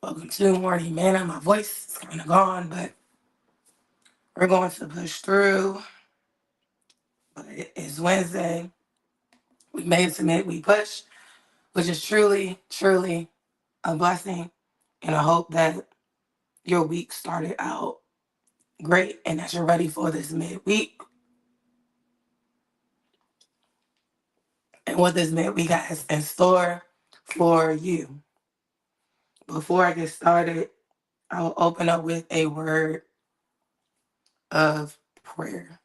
Welcome to Morning Manna. My voice is kind of gone, but we're going to push through. But it is Wednesday. We made it to midweek push, which is truly, truly a blessing. And I hope that your week started out great and that you're ready for this midweek and what this midweek has in store for you. Before I get started, I will open up with a word of prayer.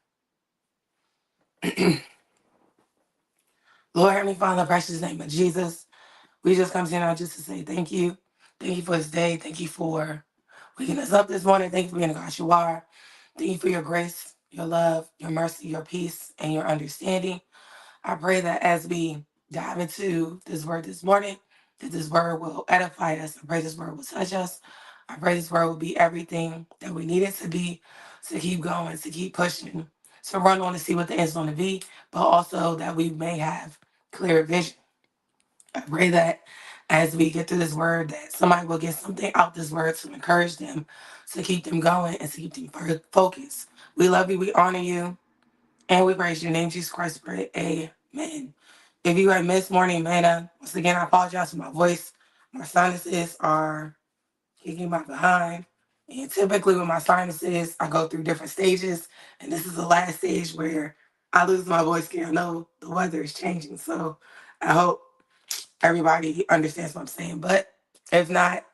Lord Heavenly Father, in the precious name of Jesus, we just come to you now just to say thank you. Thank you for this day. Thank you for waking us up this morning. Thank you for being the God you are. Thank you for your grace, your love, your mercy, your peace, and your understanding. I pray that as we dive into this word this morning, that this word will edify us. I pray this word will touch us. I pray this word will be everything that we need it to be to keep going, to keep pushing, to run on to see what the end's going to be, but also that we may have clear vision. I pray that as we get through this word, that somebody will get something out this word to encourage them, to keep them going, and to keep them focused. We love you, we honor you, and we praise your name, Jesus Christ. Pray, amen. If you had missed Morning Manna, once again, I apologize for my voice. My sinuses are kicking my behind. And typically with my sinuses, I go through different stages. And this is the last stage where I lose my voice because I know the weather is changing. So I hope everybody understands what I'm saying. But if not,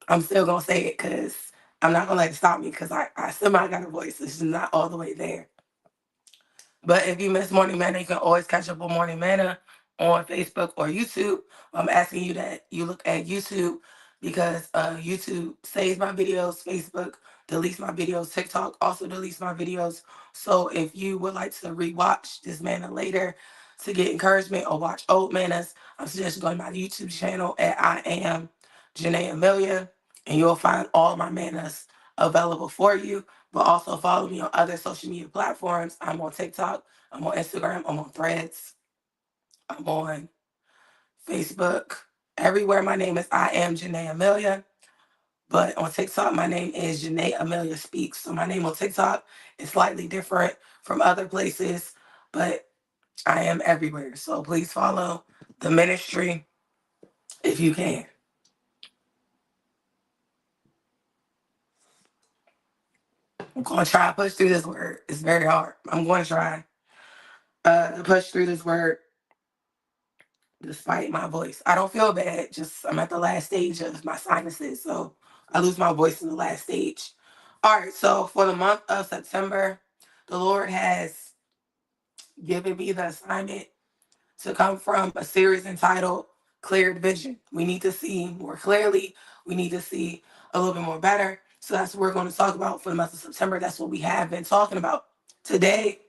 I'm still gonna say it because I'm not gonna let it stop me because I somehow got a voice. It's just not all the way there. But if you miss Morning Manna, you can always catch up on Morning Manna on Facebook or YouTube. I'm asking you that you look at YouTube because YouTube saves my videos, Facebook deletes my videos, TikTok also deletes my videos. So if you would like to rewatch this manna later to get encouragement or watch old mannas, I'm suggesting going to my YouTube channel at I am JaNea Hailey, and you'll find all my mannas available for you. But also follow me on other social media platforms. I'm on TikTok, I'm on Instagram, I'm on Threads, I'm on Facebook. Everywhere my name is I am JaNea Hailey. But on TikTok, my name is JaNea Hailey Speaks. So my name on TikTok is slightly different from other places, but I am everywhere. So please follow the ministry if you can. I'm going to try to push through this word. It's very hard. I'm going to try to push through this word despite my voice. I don't feel bad. Just I'm at the last stage of my sinuses, so I lose my voice in the last stage. All right, so for the month of September, the Lord has given me the assignment to come from a series entitled Cleared Vision. We need to see more clearly. We need to see a little bit more better. So that's what we're going to talk about for the month of September. That's what we have been talking about. Today,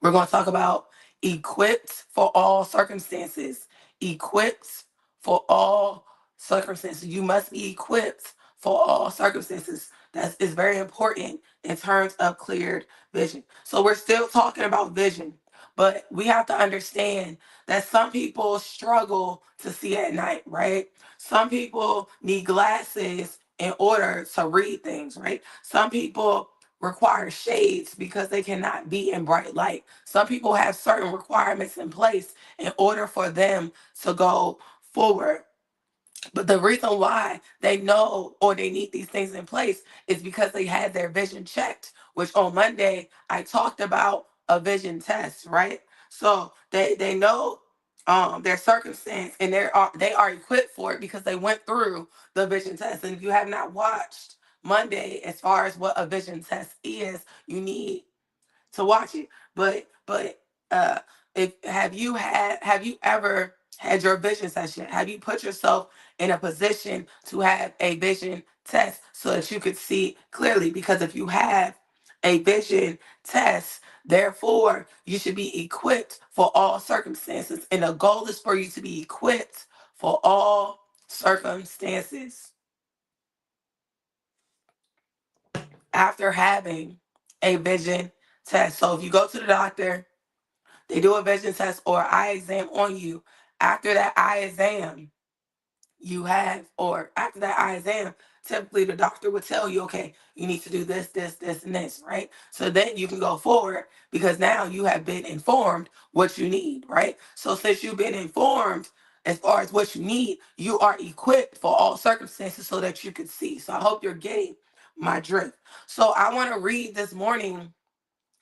we're going to talk about equipped for all circumstances. Equipped for all circumstances. You must be equipped for all circumstances. That is very important in terms of cleared vision. So we're still talking about vision, but we have to understand that some people struggle to see at night, right? Some people need glasses in order to read things, right? Some people require shades because they cannot be in bright light. Some people have certain requirements in place in order for them to go forward. But the reason why they know or they need these things in place is because they had their vision checked, which on Monday I talked about a vision test, right? So they know their circumstance and they are equipped for it because they went through the vision test. And if you have not watched Monday as far as what a vision test is, you need to watch it. But uh if have you ever had your vision session? Have you put yourself in a position to have a vision test so that you could see clearly? Because if you have a vision test, therefore you should be equipped for all circumstances. And the goal is for you to be equipped for all circumstances. After having a vision test. So if you go to the doctor, they do a vision test or eye exam on you. After that eye exam, you have, or after that eye exam, typically the doctor would tell you, okay, you need to do this, this, this, and this, right? So then you can go forward because now you have been informed what you need, right? So since you've been informed as far as what you need, you are equipped for all circumstances so that you can see. So I hope you're getting my drift. So I want to read this morning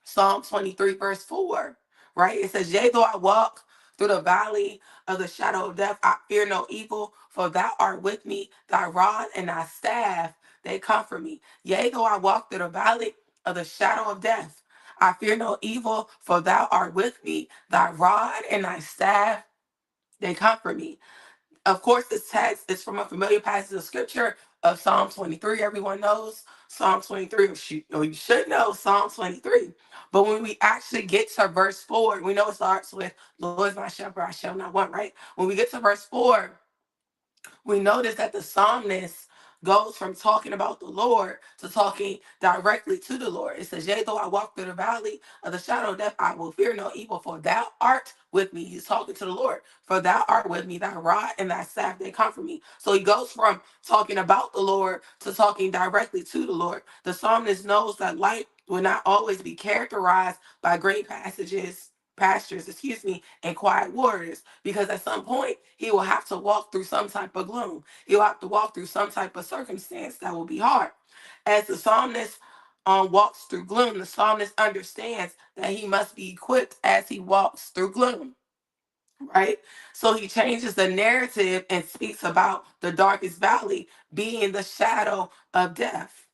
Psalm 23, verse 4, right? It says, yea, though I walk through the valley of the shadow of death, I fear no evil, for thou art with me, thy rod and thy staff, they comfort me. Yea, though I walk through the valley of the shadow of death, I fear no evil, for thou art with me, thy rod and thy staff, they comfort me. Of course, this text is from a familiar passage of scripture of Psalm 23. Everyone knows Psalm 23, or you should know Psalm 23. But when we actually get to verse 4, we know it starts with, Lord is my shepherd, I shall not want, right? When we get to verse 4, we notice that the psalmist goes from talking about the Lord to talking directly to the Lord. It says, yea, though I walk through the valley of the shadow of death, I will fear no evil, for thou art with me. He's talking to the Lord. For thou art with me, thy rod and thy staff, they comfort me. So he goes from talking about the Lord to talking directly to the Lord. The psalmist knows that life will not always be characterized by great pastures, and quiet waters, because at some point he will have to walk through some type of gloom. He'll have to walk through some type of circumstance that will be hard. As the psalmist walks through gloom, the psalmist understands that he must be equipped as he walks through gloom, right? So he changes the narrative and speaks about the darkest valley being the shadow of death,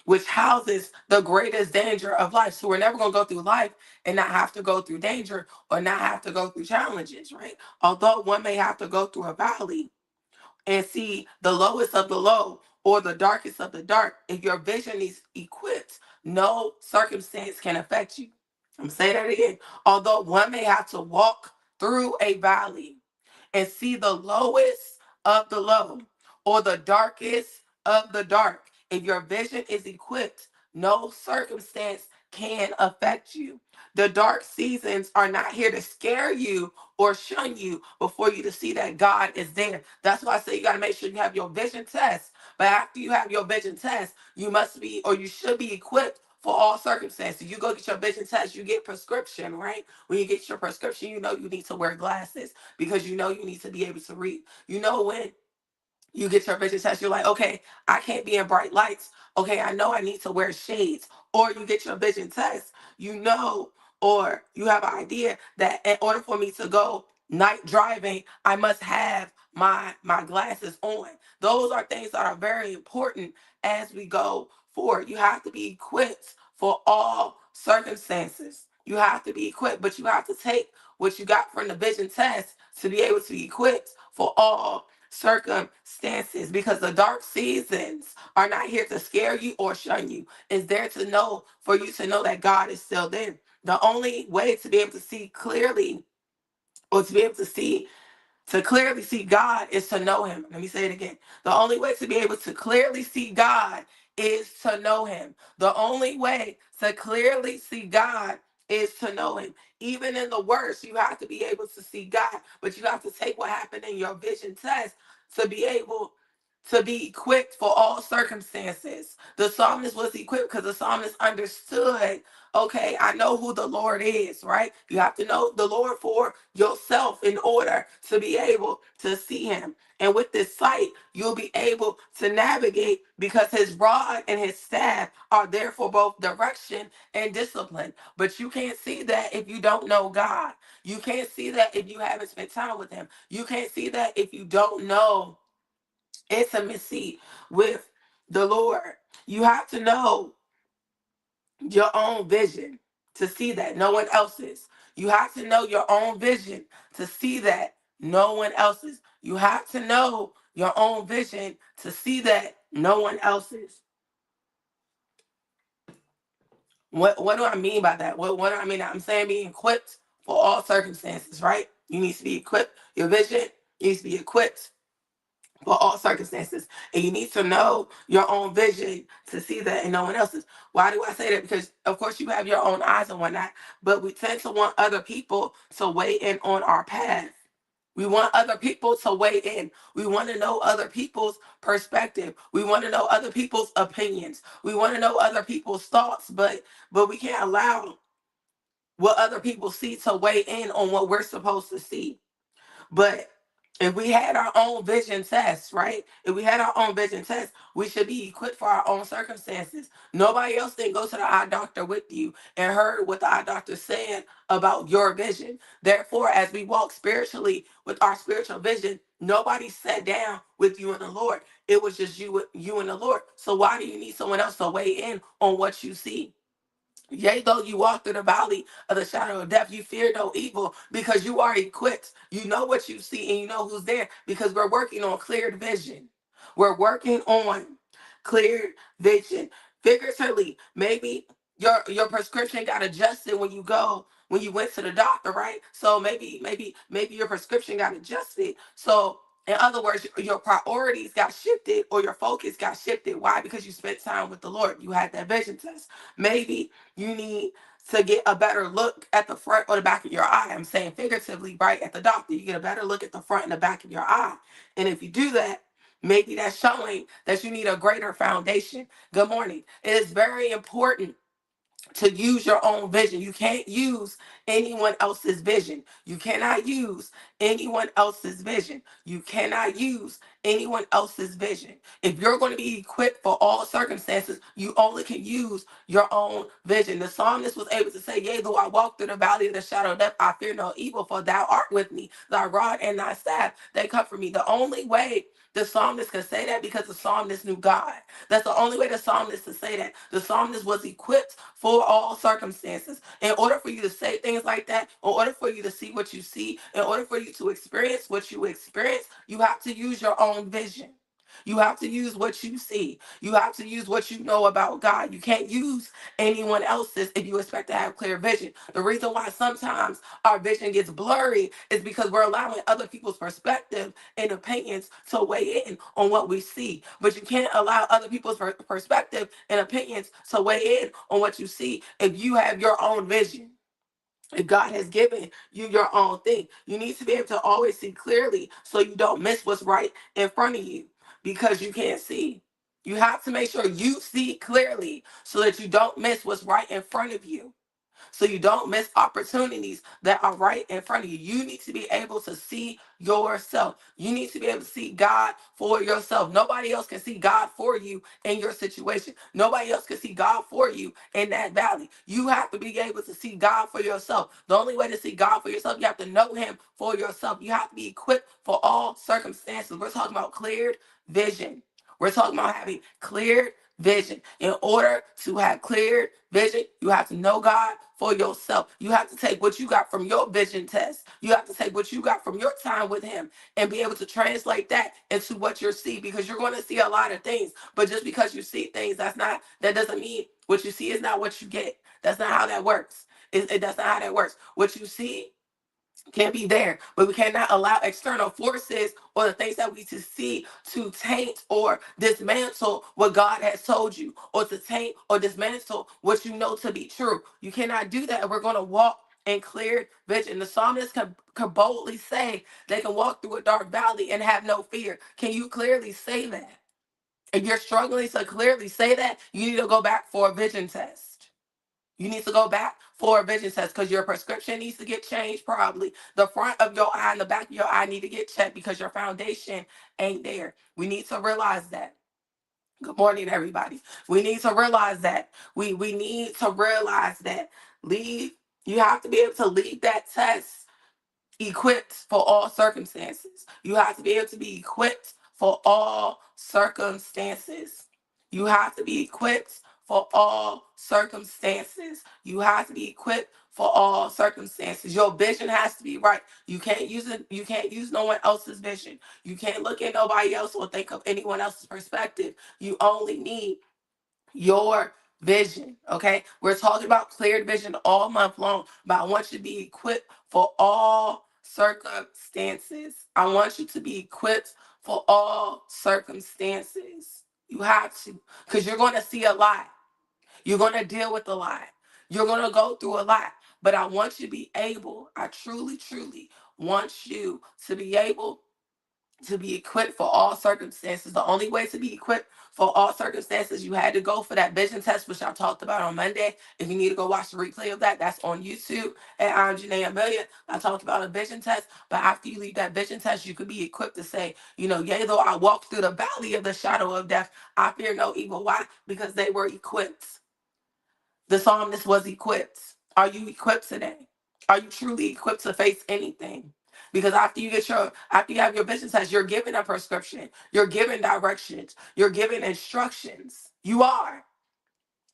which houses the greatest danger of life. So we're never going to go through life and not have to go through danger or not have to go through challenges, right? Although one may have to go through a valley and see the lowest of the low or the darkest of the dark, if your vision is equipped, no circumstance can affect you. I'm going to say that again. Although one may have to walk through a valley and see the lowest of the low or the darkest of the dark, if your vision is equipped, no circumstance can affect you. The dark seasons are not here to scare you or shun you, but for you to see that God is there. That's why I say you got to make sure you have your vision test. But after you have your vision test, you must be, or you should be, equipped for all circumstances. You go get your vision test, you get prescription, right? When you get your prescription, you know you need to wear glasses because you know you need to be able to read. You know when you get your vision test, you're like, okay, I can't be in bright lights. Okay, I know I need to wear shades. Or you get your vision test, you know, or you have an idea that in order for me to go night driving, I must have my glasses on. Those are things that are very important as we go forward. You have to be equipped for all circumstances. You have to be equipped, but you have to take what you got from the vision test to be able to be equipped for all circumstances, because the dark seasons are not here to scare you or shun you. It's there to know, for you to know that God is still there. The only way to be able to see clearly, or to be able to clearly see God, is to know him. Let me say it again. The only way to be able to clearly see God is to know him. The only way to clearly see God is to know him. Even in the worst, you have to be able to see God, but you have to take what happened in your vision test to be able to be equipped for all circumstances. The psalmist was equipped because the psalmist understood, okay, I know who the Lord is, right? You have to know the Lord for yourself in order to be able to see him. And with this sight, you'll be able to navigate because his rod and his staff are there for both direction and discipline. But you can't see that if you don't know God. You can't see that if you haven't spent time with him. You can't see that if you don't know intimacy with the Lord. You have to know your own vision to see that no one else's. You have to know your own vision to see that no one else's. You have to know your own vision to see that no one else's. What do I mean by that? What do I mean? I'm saying being equipped for all circumstances, right? You need to be equipped. Your vision needs to be equipped for all circumstances. And you need to know your own vision to see that and no one else's. Why do I say that? Because, of course, you have your own eyes and whatnot, but we tend to want other people to weigh in on our path. We want other people to weigh in. We want to know other people's perspective. We want to know other people's opinions. We want to know other people's thoughts, but we can't allow what other people see to weigh in on what we're supposed to see. But if we had our own vision test, right? If we had our own vision test, we should be equipped for our own circumstances. Nobody else didn't go to the eye doctor with you and heard what the eye doctor said about your vision. Therefore, as we walk spiritually with our spiritual vision, nobody sat down with you and the Lord. It was just you and the Lord. So why do you need someone else to weigh in on what you see? Yea, though you walk through the valley of the shadow of death, you fear no evil because you are equipped. You know what you see and you know who's there because we're working on cleared vision. We're working on cleared vision. Figuratively, maybe your prescription got adjusted when you went to the doctor, right? So maybe your prescription got adjusted. So in other words, your priorities got shifted or your focus got shifted. Why? Because you spent time with the Lord. You had that vision test. Maybe you need to get a better look at the front or the back of your eye. I'm saying figuratively, right? At the doctor, you get a better look at the front and the back of your eye. And if you do that, maybe that's showing that you need a greater foundation. Good morning. It is very important to use your own vision. You can't use anyone else's vision. You cannot use anyone else's vision. You cannot use anyone else's vision. If you're going to be equipped for all circumstances, you only can use your own vision. The psalmist was able to say, yea, though I walk through the valley of the shadow of death, I fear no evil, for thou art with me. Thy rod and thy staff, they comfort me. The only way the psalmist could say that because the psalmist knew God. That's the only way the psalmist to say that. The psalmist was equipped for all circumstances. In order for you to say things like that, in order for you to see what you see, in order for you to experience what you experience, you have to use your own vision. You have to use what you see. You have to use what you know about God. You can't use anyone else's if you expect to have clear vision. The reason why sometimes our vision gets blurry is because we're allowing other people's perspective and opinions to weigh in on what we see. But you can't allow other people's perspective and opinions to weigh in on what you see if you have your own vision. If God has given you your own thing, you need to be able to always see clearly so you don't miss what's right in front of you because you can't see. You have to make sure you see clearly so that you don't miss what's right in front of you, so you don't miss opportunities that are right in front of you. You need to be able to see yourself. You need to be able to see God for yourself. Nobody else can see God for you in your situation. Nobody else can see God for you in that valley. You have to be able to see God for yourself. The only way to see God for yourself, you have to know Him for yourself. You have to be equipped for all circumstances. We're talking about cleared vision. We're talking about having cleared vision. In order to have cleared vision, you have to know God for yourself. You have to take what you got from your vision test. You have to take what you got from your time with Him and be able to translate that into what you see, because you're going to see a lot of things. But just because you see things, that doesn't mean what you see is not what you get. That's not how that works. That's not how that works. What you see can be there, but we cannot allow external forces or the things that we to see to taint or dismantle what God has told you, or to taint or dismantle what you know to be true. You cannot do that. We're going to walk in clear vision. The psalmist can boldly say they can walk through a dark valley and have no fear. Can you clearly say that? If you're struggling to clearly say that, you need to go back for a vision test. You need to go back for a vision test because your prescription needs to get changed probably. The front of your eye and the back of your eye need to get checked because your foundation ain't there. We need to realize that. Good morning, everybody. We need to realize that. We need to realize that. Leave. You have to be able to leave that test equipped for all circumstances. You have to be able to be equipped for all circumstances. You have to be equipped for all circumstances. You have to be equipped for all circumstances. Your vision has to be right. You can't use no one else's vision. You can't look at nobody else or think of anyone else's perspective. You only need your vision. Okay, we're talking about cleared vision all month long, but I want you to be equipped for all circumstances. I want you to be equipped for all circumstances. You have to, because you're going to see a lot. You're going to deal with a lot. You're going to go through a lot. But I want you to be able, I truly, truly wants you to be able to be equipped for all circumstances. The only way to be equipped for all circumstances, you had to go for that vision test, which I talked about on Monday. If you need to go watch the replay of that, that's on YouTube at I'm JaNea Hailey. I talked about a vision test, but after you leave that vision test, you could be equipped to say, yea, though I walk through the valley of the shadow of death, I fear no evil. Why? Because they were equipped. The psalmist was equipped. Are you equipped today? Are you truly equipped to face anything? Because after you have your vision test, you're given a prescription, you're given directions, you're given instructions. You are.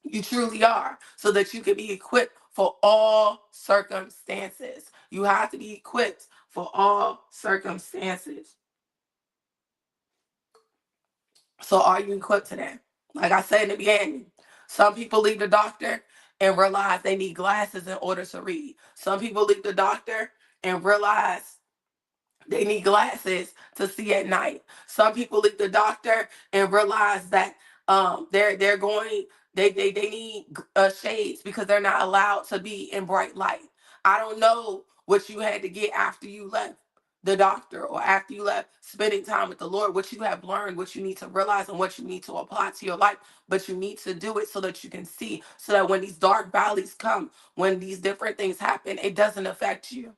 You truly are. So that you can be equipped for all circumstances. You have to be equipped for all circumstances. So are you equipped today? Like I said in the beginning, some people leave the doctor and realize they need glasses in order to read. Some people leave the doctor and realize they need glasses to see at night. Some people leave the doctor and realize that they're going they need shades because they're not allowed to be in bright light. I don't know what you had to get after you left the doctor or after you left spending time with the Lord, what you have learned, what you need to realize and what you need to apply to your life, but you need to do it so that you can see, so that when these dark valleys come, when these different things happen, it doesn't affect you.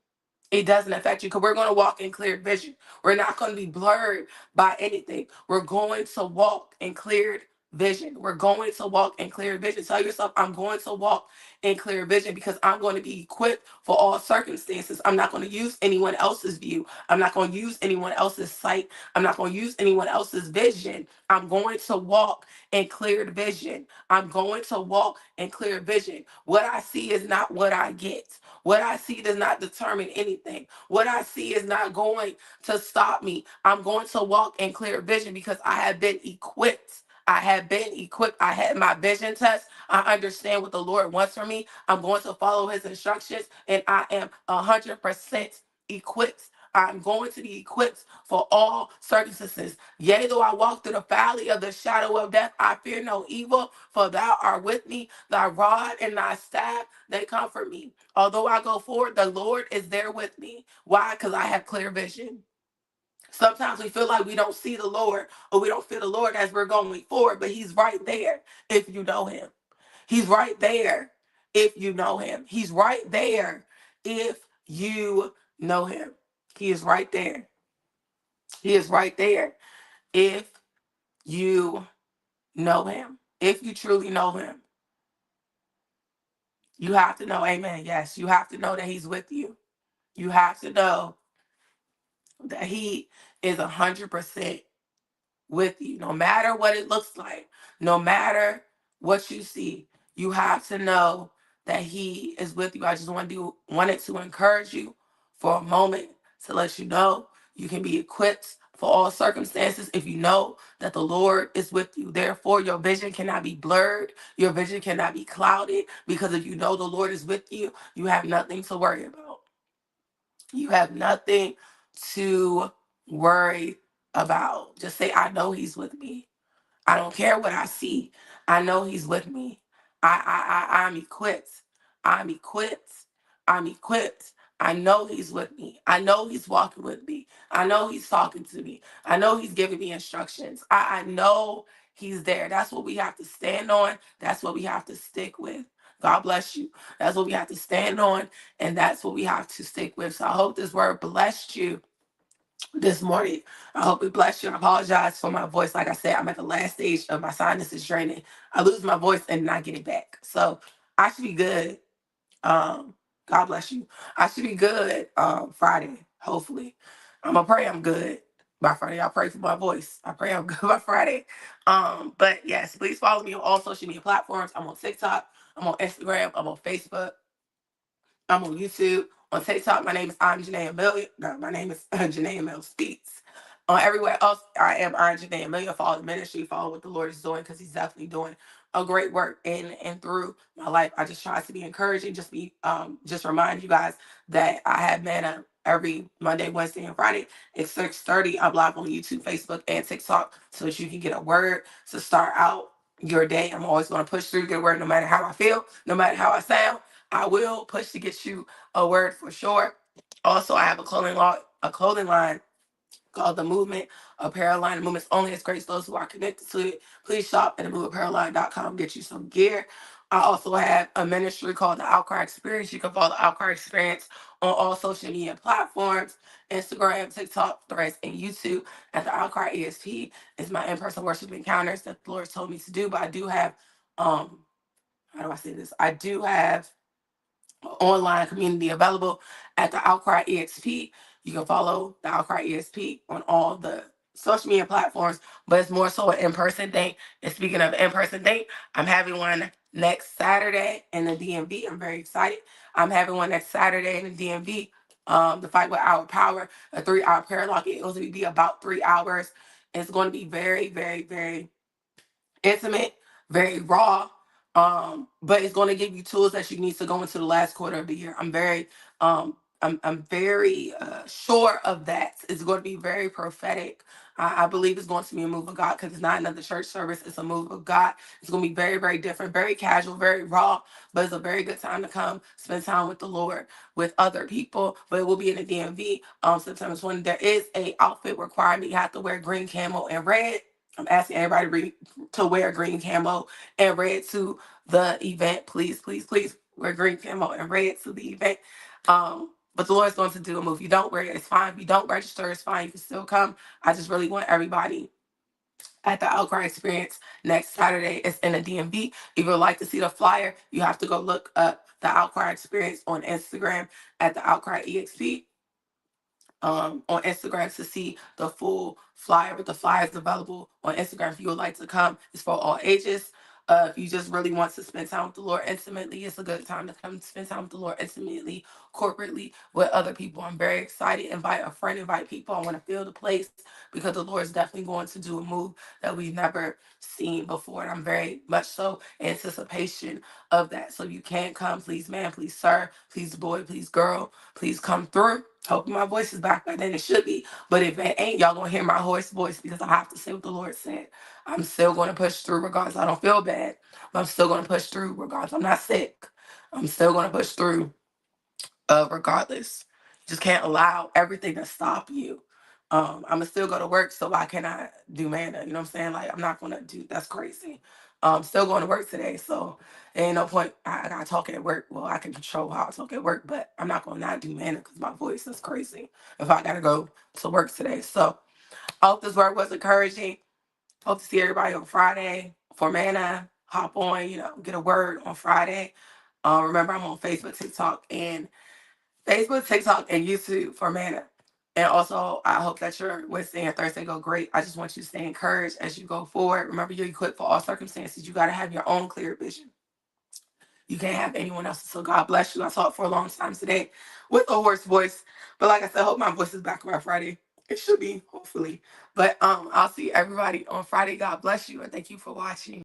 It doesn't affect you because we're going to walk in clear vision. We're not going to be blurred by anything. We're going to walk in cleared vision. We're going to walk in clear vision. Tell yourself, I'm going to walk in clear vision because I'm going to be equipped for all circumstances. I'm not going to use anyone else's view. I'm not going to use anyone else's sight. I'm not going to use anyone else's vision. I'm going to walk in cleared vision. I'm going to walk in clear vision. What I see is not what I get. What I see does not determine anything. What I see is not going to stop me. I'm going to walk in clear vision because I have been equipped. I have been equipped. I had my vision test. I understand what the Lord wants from me. I'm going to follow his instructions, and I am 100% equipped. I'm going to be equipped for all circumstances. Yea, though I walk through the valley of the shadow of death, I fear no evil, for thou art with me. Thy rod and thy staff, they comfort me. Although I go forward, the Lord is there with me. Why? Because I have clear vision. Sometimes we feel like we don't see the Lord or we don't feel the Lord as we're going forward, but he's right there if you know him. He's right there if you know him. He's right there if you know him. He is right there. He is right there if you know him. If you truly know him, you have to know, amen. Yes, you have to know that he's with you. You have to know that he is 100% with you, no matter what it looks like, no matter what you see. You have to know that he is with you. I just wanted to encourage you for a moment to let you know you can be equipped for all circumstances if you know that the Lord is with you. Therefore, your vision cannot be blurred. Your vision cannot be clouded because if you know the Lord is with you, you have nothing to worry about. You have nothing to worry about. Just say, I know he's with me. I don't care what I see. I know he's with me. I'm equipped. I'm equipped. I'm equipped. I know he's with me. I know he's walking with me. I know he's talking to me. I know he's giving me instructions. I know he's there. That's what we have to stand on. That's what we have to stick with. God bless you. That's what we have to stand on, and that's what we have to stick with. So I hope this word blessed you this morning. I hope it blessed you. I apologize for my voice. Like I said, I'm at the last stage of my sinuses draining. I lose my voice and not get it back. So I should be good. God bless you. I should be good Friday, hopefully. I'm gonna pray I'm good by Friday. I'll pray for my voice. I pray I'm good by Friday. But yes, please follow me on all social media platforms. I'm on TikTok, I'm on Instagram, I'm on Facebook. I'm on YouTube. On TikTok, my name is I'm JaNea Hailey. No, my name is JaNea Hailey Speaks. On everywhere else, I am I'm JaNea Hailey. Follow the ministry, follow what the Lord is doing because he's definitely doing a great work in and through my life. I just try to be encouraging, just remind you guys that I have Manna every Monday, Wednesday, and Friday at 6:30. I'm live on YouTube, Facebook, and TikTok so that you can get a word to start out your day. I'm always going to push through, get a word no matter how I feel, no matter how I sound. I will push to get you a word for sure. Also, I have a clothing line called The Movement Apparel Line. The Movement's only as great as those who are connected to it. Please shop at themoveapparelline.com. Get you some gear. I also have a ministry called The Outcry Experience. You can follow The Outcry Experience on all social media platforms, Instagram, TikTok, Threads, and YouTube. At The Outcry ESP is my in-person worship encounters that the Lord told me to do. But I do have, how do I say this? I do have online community available at the Outcry EXP. You can follow the Outcry EXP on all the social media platforms, but it's more so an in-person thing. And speaking of in-person thing, I'm having one next Saturday in the DMV. I'm very excited. I'm having one next Saturday in the DMV. The Fight with Our Power, a 3-hour prayer lock. It's going to be about 3 hours. It's going to be very, very, very intimate, very raw. But it's going to give you tools that you need to go into the last quarter of the year. I'm very sure of that. It's going to be very prophetic. I believe it's going to be a move of God because it's not another church service. It's a move of God. It's going to be very, very different, very casual, very raw, but it's a very good time to come spend time with the Lord, with other people. But it will be in the DMV September 20. There is a outfit requirement. You have to wear green, camo, and red. I'm asking everybody to wear green, camo, and red to the event. Please, please, please wear green, camo, and red to the event. But the Lord's going to do a move. If you don't wear it, it's fine. If you don't register, it's fine. You can still come. I just really want everybody at the Outcry Experience next Saturday. It's in the DMV. If you would like to see the flyer, you have to go look up the Outcry Experience on Instagram at the Outcry EXP. On Instagram to see the full flyer, but the flyer is available on Instagram if you would like to come. It's for all ages. If you just really want to spend time with the Lord intimately, it's a good time to come spend time with the Lord intimately, corporately, with other people. I'm very excited. Invite a friend, invite people. I want to feel the place because the Lord is definitely going to do a move that we've never seen before. And I'm very much so in anticipation of that. So if you can't come, please, man, please, sir, please, boy, please, girl, please come through. Hoping my voice is back better than it should be. But if it ain't, y'all gonna hear my hoarse voice because I have to say what the Lord said. I'm still gonna push through regardless. I don't feel bad, but I'm still gonna push through regardless. I'm not sick. I'm still gonna push through regardless. You just can't allow everything to stop you. I'm gonna still go to work, so why can't I do Manna? You know what I'm saying? Like I'm not gonna do that's crazy. I'm still going to work today, so there ain't no point. I gotta talk at work. Well, I can control how I talk at work, but I'm not gonna not do Manna because my voice is crazy. If I gotta go to work today, so I hope this work was encouraging. Hope to see everybody on Friday for Manna. Hop on, get a word on Friday. Remember, I'm on Facebook, TikTok, and YouTube for Manna. And also, I hope that your Wednesday and Thursday go great. I just want you to stay encouraged as you go forward. Remember, you're equipped for all circumstances. You got to have your own clear vision. You can't have anyone else's. So God bless you. I talked for a long time today with a hoarse voice. But like I said, I hope my voice is back by Friday. It should be, hopefully. But I'll see everybody on Friday. God bless you, and thank you for watching.